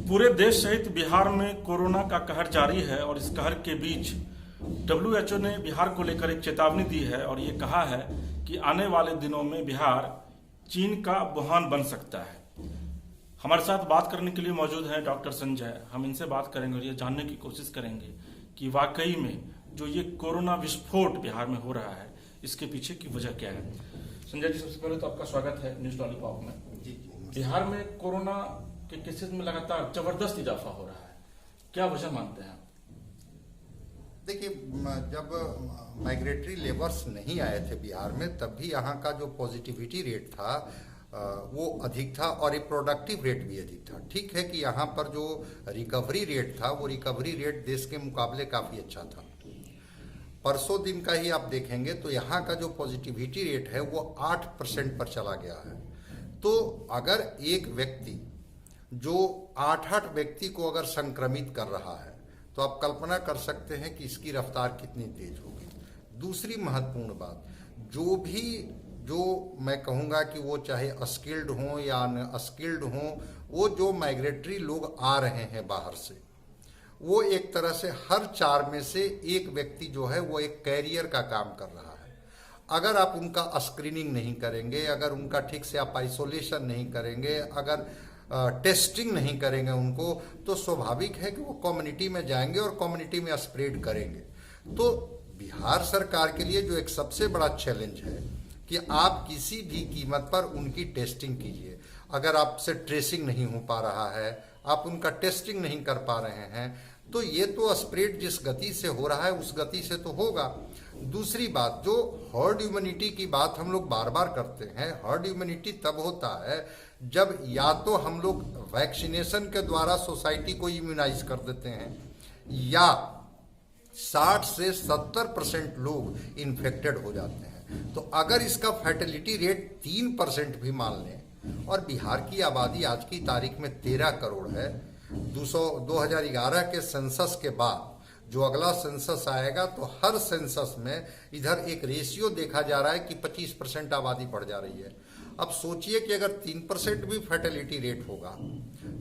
पूरे देश सहित बिहार में कोरोना का कहर जारी है और इस कहर के बीच WHO ने बिहार को लेकर एक चेतावनी दी है और ये कहा है कि आने वाले दिनों में बिहार चीन का वुहान बन सकता है। हमारे साथ बात करने के लिए मौजूद हैं डॉक्टर संजय। हम इनसे बात करेंगे और ये जानने की कोशिश करेंगे कि वाकई में जो ये कोरोना विस्फोट बिहार में हो रहा है इसके पीछे की वजह क्या है। संजय जी, सबसे पहले तो आपका स्वागत है न्यूज लॉलीपॉप में। बिहार में कोरोना के केसेस में लगातार जबरदस्त इजाफा हो रहा है, क्या वजह मानते हैं आप? देखिए, जब माइग्रेटरी लेबर्स नहीं आए थे बिहार में तब भी यहाँ का जो पॉजिटिविटी रेट था वो अधिक था और रिप्रोडक्टिव रेट भी अधिक था। ठीक है कि यहाँ पर जो रिकवरी रेट था वो रिकवरी रेट देश के मुकाबले काफ़ी अच्छा था। परसों दिन का ही आप देखेंगे तो यहाँ का जो पॉजिटिविटी रेट है वो 8% पर चला गया है। तो अगर एक व्यक्ति जो 8 व्यक्ति को अगर संक्रमित कर रहा है तो आप कल्पना कर सकते हैं कि इसकी रफ्तार कितनी तेज होगी। दूसरी महत्वपूर्ण बात, जो मैं कहूँगा कि वो चाहे अस्किल्ड हों या अनस्किल्ड हों, वो जो माइग्रेटरी लोग आ रहे हैं बाहर से, वो एक तरह से हर 4 में से एक व्यक्ति जो है वो एक कैरियर का काम कर रहा है। अगर आप उनका स्क्रीनिंग नहीं करेंगे, अगर उनका ठीक से आप आइसोलेशन नहीं करेंगे, अगर टेस्टिंग नहीं करेंगे उनको, तो स्वाभाविक है कि वो कम्युनिटी में जाएंगे और कम्युनिटी में स्प्रेड करेंगे। तो बिहार सरकार के लिए जो एक सबसे बड़ा चैलेंज है कि आप किसी भी कीमत पर उनकी टेस्टिंग कीजिए। अगर आपसे ट्रेसिंग नहीं हो पा रहा है, आप उनका टेस्टिंग नहीं कर पा रहे हैं, तो ये तो स्प्रेड जिस गति से हो रहा है उस गति से तो होगा। दूसरी बात, जो हर्ड इम्यूनिटी की बात हम लोग बार बार करते हैं, हर्ड इम्यूनिटी तब होता है जब या तो हम लोग वैक्सीनेशन के द्वारा सोसाइटी को इम्यूनाइज कर देते हैं या 60 से 70% लोग इन्फेक्टेड हो जाते हैं। तो अगर इसका फैटेलिटी रेट 3% भी मान लें, और बिहार की आबादी आज की तारीख में 13 करोड़ है, 2011 के सेंसस के बाद जो अगला सेंसस आएगा तो हर सेंसस में इधर एक रेशियो देखा जा रहा है कि 25% आबादी बढ़ जा रही है। अब सोचिए कि अगर 3% भी फर्टिलिटी रेट होगा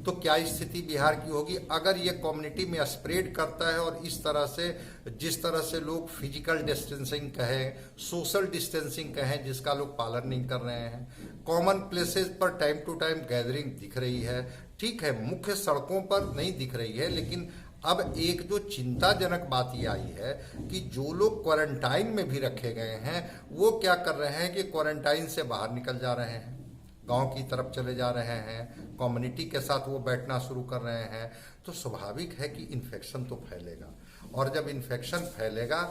तो क्या स्थिति बिहार की होगी। अगर ये कम्युनिटी में स्प्रेड करता है और इस तरह से, जिस तरह से लोग फिजिकल डिस्टेंसिंग कहें, सोशल डिस्टेंसिंग कहें, जिसका लोग पालन नहीं कर रहे हैं, कॉमन प्लेसेस पर टाइम टू टाइम गैदरिंग दिख रही है, ठीक है मुख्य सड़कों पर नहीं दिख रही है, लेकिन अब एक जो चिंताजनक बात ये आई है कि जो लोग क्वारंटाइन में भी रखे गए हैं वो क्या कर रहे हैं कि क्वारंटाइन से बाहर निकल जा रहे हैं, गांव की तरफ चले जा रहे हैं, कम्युनिटी के साथ वो बैठना शुरू कर रहे हैं। तो स्वाभाविक है कि इन्फेक्शन तो फैलेगा, और जब इन्फेक्शन फैलेगा,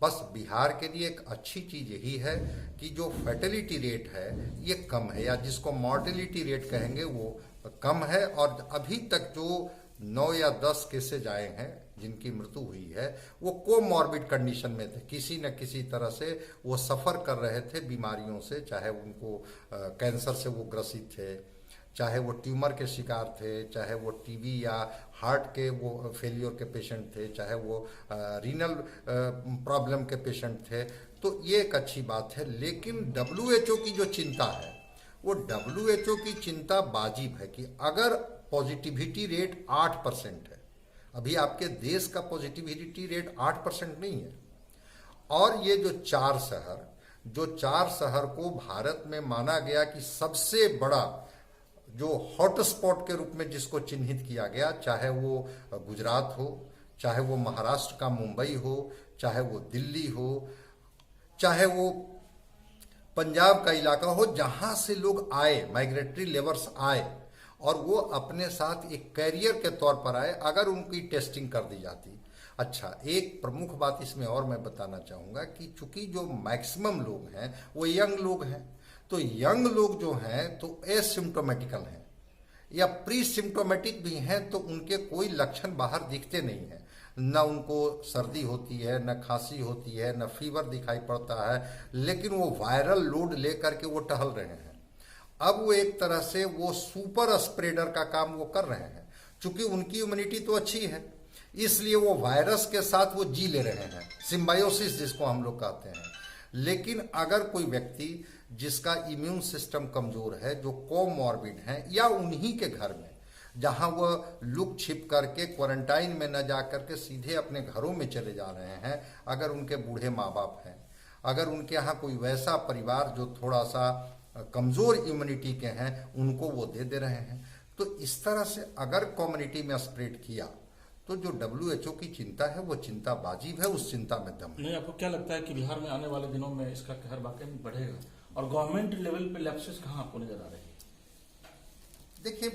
बस बिहार के लिए एक अच्छी चीज़ यही है कि जो फर्टिलिटी रेट है ये कम है, या जिसको मॉर्टेलिटी रेट कहेंगे वो कम है। और अभी तक जो 9 या 10 केसेज आए हैं जिनकी मृत्यु हुई है वो कोमॉर्बिड कंडीशन में थे, किसी न किसी तरह से वो सफ़र कर रहे थे बीमारियों से, चाहे उनको कैंसर से वो ग्रसित थे, चाहे वो ट्यूमर के शिकार थे, चाहे वो टीबी या हार्ट के वो फेलियर के पेशेंट थे, चाहे वो रीनल प्रॉब्लम के पेशेंट थे। तो ये एक अच्छी बात है। लेकिन WHO की जो चिंता है वो WHO की चिंता वाजिब है कि अगर पॉजिटिविटी रेट 8% है, अभी आपके देश का पॉजिटिविटी रेट 8% नहीं है, और ये जो 4 शहर को भारत में माना गया कि सबसे बड़ा जो हॉटस्पॉट के रूप में जिसको चिन्हित किया गया, चाहे वो गुजरात हो, चाहे वो महाराष्ट्र का मुंबई हो, चाहे वो दिल्ली हो, चाहे वो पंजाब का इलाका हो, जहां से लोग आए, माइग्रेटरी लेबर्स आए और वो अपने साथ एक कैरियर के तौर पर आए, अगर उनकी टेस्टिंग कर दी जाती। अच्छा, एक प्रमुख बात इसमें और मैं बताना चाहूँगा कि चूंकि जो मैक्सिमम लोग हैं वो यंग लोग हैं, तो यंग लोग जो हैं तो एसिम्टोमेटिकल हैं या प्री सिम्टोमेटिक भी हैं, तो उनके कोई लक्षण बाहर दिखते नहीं हैं, न उनको सर्दी होती है, न खांसी होती है, न फीवर दिखाई पड़ता है, लेकिन वो वायरल लोड लेकर के वो टहल रहे हैं। अब वो एक तरह से वो सुपर स्प्रेडर का काम वो कर रहे हैं। चूंकि उनकी इम्यूनिटी तो अच्छी है, इसलिए वो वायरस के साथ वो जी ले रहे हैं, सिम्बायोसिस जिसको हम लोग कहते हैं। लेकिन अगर कोई व्यक्ति जिसका इम्यून सिस्टम कमजोर है, जो कोमॉर्बिड है, या उन्हीं के घर में जहां वह लुक छिप करके क्वारंटाइन में न जा करके सीधे अपने घरों में चले जा रहे हैं। अगर उनके बूढ़े माँ बाप हैं, अगर उनके यहाँ कोई वैसा परिवार जो थोड़ा सा कमज़ोर इम्यूनिटी के हैं, उनको वो दे रहे हैं। तो इस तरह से अगर कम्युनिटी में स्प्रेड किया तो जो WHO की चिंता है वो चिंता वाजिब है, उस चिंता में दम है। नहीं, आपको क्या लगता है कि बिहार में आने वाले दिनों में इसका कहर वाकई में बढ़ेगा और गवर्नमेंट लेवल पे लैप्सेस कहाँ आपको नजर आ रहे हैं? देखिए,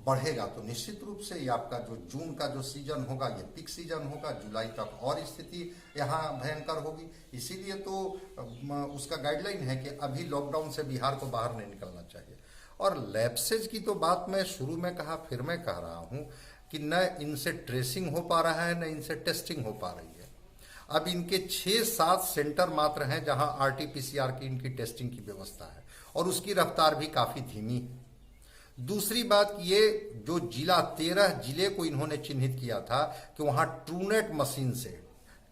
बढ़ेगा तो निश्चित रूप से। ये आपका जो जून का जो सीजन होगा ये पीक सीजन होगा, जुलाई तक और स्थिति यहाँ भयंकर होगी। इसीलिए तो उसका गाइडलाइन है कि अभी लॉकडाउन से बिहार को बाहर नहीं निकलना चाहिए। और लैप्सेज की तो बात मैं शुरू में कहा, फिर मैं कह रहा हूँ कि न इनसे ट्रेसिंग हो पा रहा है, न इनसे टेस्टिंग हो पा रही है। अब इनके 6-7 सेंटर मात्र हैं जहां RT-PCR की इनकी टेस्टिंग की व्यवस्था है और उसकी रफ्तार भी काफ़ी धीमी है। दूसरी बात, ये जो जिला 13 जिले को इन्होंने चिन्हित किया था कि वहां ट्रूनेट मशीन से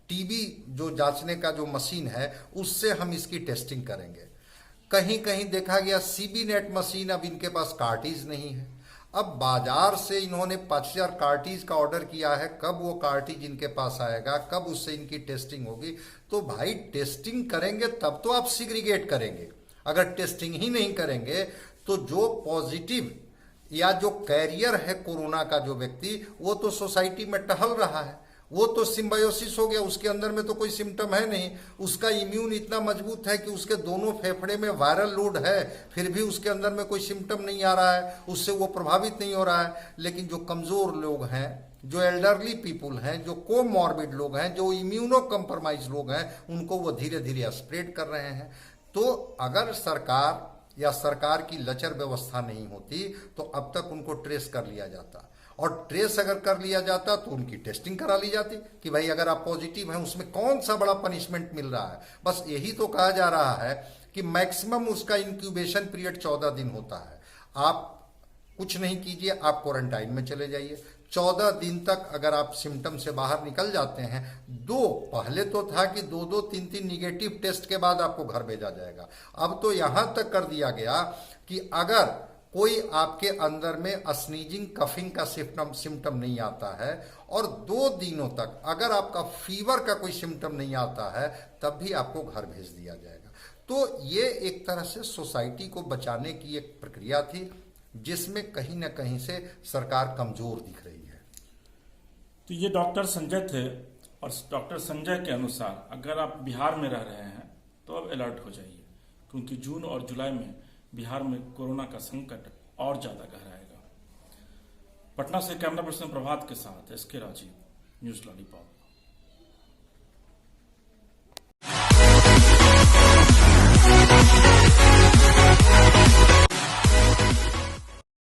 टीबी जो जांचने का जो मशीन है उससे हम इसकी टेस्टिंग करेंगे। कहीं कहीं देखा गया CB नेट मशीन, अब इनके पास कार्टिज नहीं है। अब बाजार से इन्होंने 5000 कार्टिज का ऑर्डर किया है, कब वो कार्टिज इनके पास आएगा, कब उससे इनकी टेस्टिंग होगी? तो भाई टेस्टिंग करेंगे तब तो आप सिग्रीगेट करेंगे। अगर टेस्टिंग ही नहीं करेंगे तो जो पॉजिटिव या जो कैरियर है कोरोना का जो व्यक्ति, वो तो सोसाइटी में टहल रहा है, वो तो सिम्बायोसिस हो गया, उसके अंदर में तो कोई सिम्टम है नहीं, उसका इम्यून इतना मजबूत है कि उसके दोनों फेफड़े में वायरल लोड है, फिर भी उसके अंदर में कोई सिम्टम नहीं आ रहा है, उससे वो प्रभावित नहीं हो रहा है। लेकिन जो कमज़ोर लोग हैं, जो एल्डरली पीपुल हैं, जो कोमॉर्बिड लोग हैं, जो इम्यूनो कम्प्रोमाइज लोग हैं, उनको वो धीरे धीरे स्प्रेड कर रहे हैं। तो अगर सरकार या सरकार की लचर व्यवस्था नहीं होती तो अब तक उनको ट्रेस कर लिया जाता, और ट्रेस अगर कर लिया जाता तो उनकी टेस्टिंग करा ली जाती कि भाई अगर आप पॉजिटिव हैं, उसमें कौन सा बड़ा पनिशमेंट मिल रहा है। बस यही तो कहा जा रहा है कि मैक्सिमम उसका इंक्यूबेशन पीरियड 14 दिन होता है। आप कुछ नहीं कीजिए, आप क्वारंटाइन में चले जाइए। 14 दिन तक अगर आप सिम्टम से बाहर निकल जाते हैं, पहले तो था कि 2-2, 3-3 निगेटिव टेस्ट के बाद आपको घर भेजा जाएगा। अब तो यहां तक कर दिया गया कि अगर कोई आपके अंदर में स्नीजिंग कफिंग का सिम्टम नहीं आता है और 2 दिनों तक अगर आपका फीवर का कोई सिम्टम नहीं आता है, तब भी आपको घर भेज दिया जाएगा। तो ये एक तरह से सोसाइटी को बचाने की एक प्रक्रिया थी जिसमें कहीं ना कहीं से सरकार कमजोर दिख रही है। तो ये डॉक्टर संजय थे, और डॉक्टर संजय के अनुसार अगर आप बिहार में रह रहे हैं तो अब अलर्ट हो जाइए, क्योंकि जून और जुलाई में बिहार में कोरोना का संकट और ज्यादा गहराएगा। पटना से कैमरा पर्सन प्रभात के साथ SK राजीव, न्यूज़ लॉलीपॉप।